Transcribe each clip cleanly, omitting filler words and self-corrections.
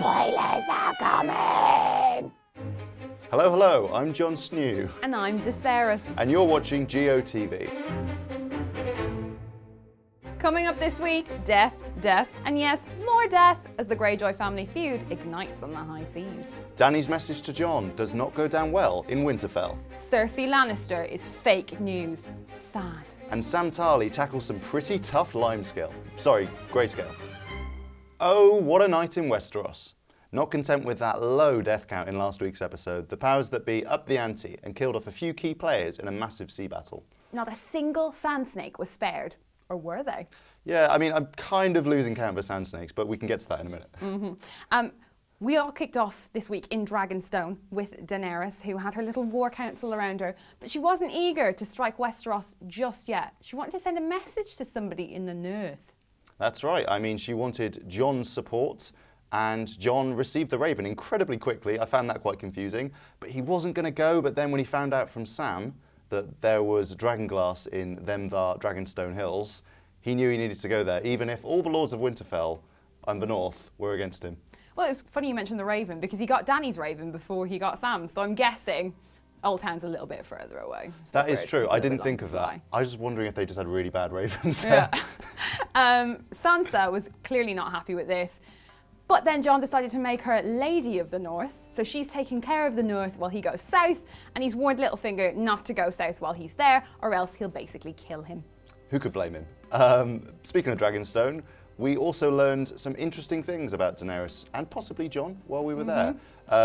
Spoilers are coming! Hello, hello, I'm Jon Snow. And I'm Daenerys. And you're watching GOTV. Coming up this week, death, death, and yes, more death as the Greyjoy family feud ignites on the high seas. Dany's message to Jon does not go down well in Winterfell. Cersei Lannister is fake news. Sad. And Sam Tarly tackles some pretty tough grayscale. Oh, what a night in Westeros. Not content with that low death count in last week's episode, the powers that be upped the ante and killed off a few key players in a massive sea battle. Not a single sand snake was spared. Or were they? Yeah, I mean, I'm kind of losing count for sand snakes, but we can get to that in a minute. We all kicked off this week in Dragonstone with Daenerys, who had her little war council around her, but she wasn't eager to strike Westeros just yet. She wanted to send a message to somebody in the north. That's right. I mean, she wanted Jon's support, and Jon received the Raven incredibly quickly. I found that quite confusing, but he wasn't going to go. But then when he found out from Sam that there was dragonglass in them there Dragonstone Hills, he knew he needed to go there, even if all the Lords of Winterfell and the North were against him. Well, it was funny you mentioned the Raven, because he got Dany's Raven before he got Sam's, so I'm guessing Old Town's a little bit further away. That is true. I didn't think of that. I was just wondering if they just had really bad ravens there. Yeah. Sansa was clearly not happy with this, but then Jon decided to make her Lady of the North, so she's taking care of the North while he goes south, and he's warned Littlefinger not to go south while he's there, or else he'll basically kill him. Who could blame him? Speaking of Dragonstone, we also learned some interesting things about Daenerys and possibly Jon while we were there.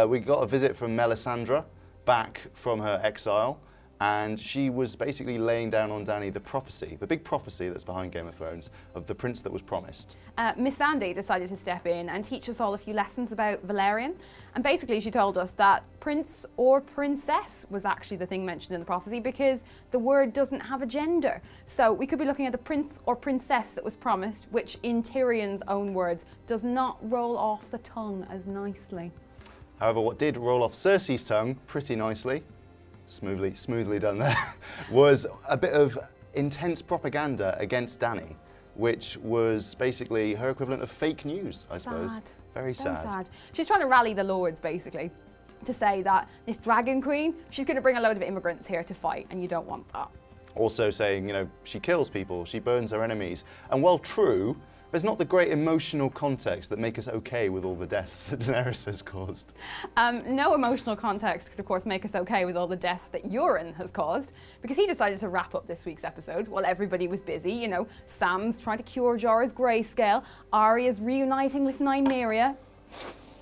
We got a visit from Melisandre back from her exile, and she was basically laying down on Dany the prophecy, the big prophecy that's behind Game of Thrones, of the prince that was promised. Miss Sandy decided to step in and teach us all a few lessons about Valerian, and basically she told us that prince or princess was actually the thing mentioned in the prophecy because the word doesn't have a gender. So we could be looking at the prince or princess that was promised, which in Tyrion's own words does not roll off the tongue as nicely. However, what did roll off Cersei's tongue pretty nicely, smoothly done there, was a bit of intense propaganda against Dany, which was basically her equivalent of fake news, I suppose. Very sad. She's trying to rally the lords, basically, to say that this Dragon Queen, she's going to bring a load of immigrants here to fight, and you don't want that. Also saying, you know, she kills people, she burns her enemies. And while true, there's not the great emotional context that make us okay with all the deaths that Daenerys has caused. No emotional context could, of course, make us okay with all the deaths that Euron has caused, because he decided to wrap up this week's episode while everybody was busy. You know, Sam's trying to cure Jorah's grayscale, Arya's reuniting with Nymeria.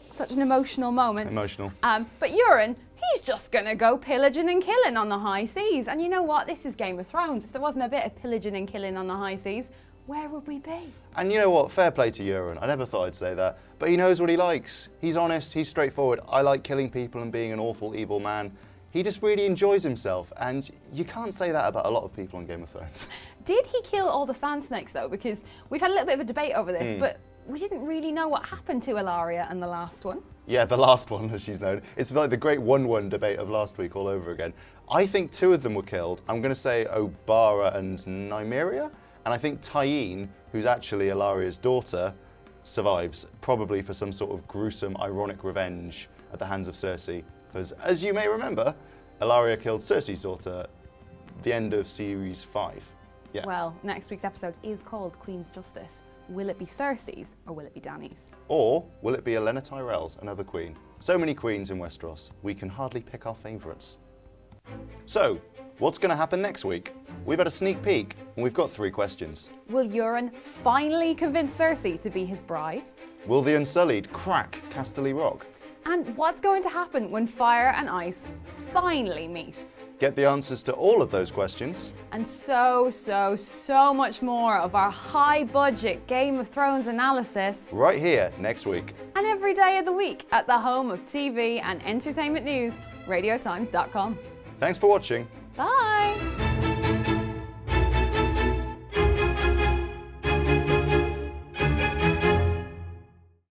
Such an emotional moment. Emotional. But Euron, he's just going to go pillaging and killing on the high seas. And you know what? This is Game of Thrones. If there wasn't a bit of pillaging and killing on the high seas, where would we be? And you know what? Fair play to Euron. I never thought I'd say that. But he knows what he likes. He's honest, he's straightforward. I like killing people and being an awful, evil man. He just really enjoys himself. And you can't say that about a lot of people on Game of Thrones. Did he kill all the sand snakes, though? Because we've had a little bit of a debate over this, but we didn't really know what happened to Ellaria in the last one. Yeah, the last one, as she's known. It's like the great 1-1 debate of last week all over again. I think 2 of them were killed. I'm going to say Obara and Nymeria. And I think Tyene, who's actually Ellaria's daughter, survives, probably for some sort of gruesome, ironic revenge at the hands of Cersei. Because, as you may remember, Ellaria killed Cersei's daughter at the end of Series 5. Yeah. Well, next week's episode is called Queen's Justice. Will it be Cersei's or will it be Dany's? Or will it be Olenna Tyrell's, another queen? So many queens in Westeros, we can hardly pick our favourites. So, what's going to happen next week? We've had a sneak peek, and we've got 3 questions. Will Euron finally convince Cersei to be his bride? Will the Unsullied crack Casterly Rock? And what's going to happen when fire and ice finally meet? Get the answers to all of those questions. And so much more of our high-budget Game of Thrones analysis. Right here, next week. And every day of the week at the home of TV and entertainment news, radiotimes.com. Thanks for watching. Bye.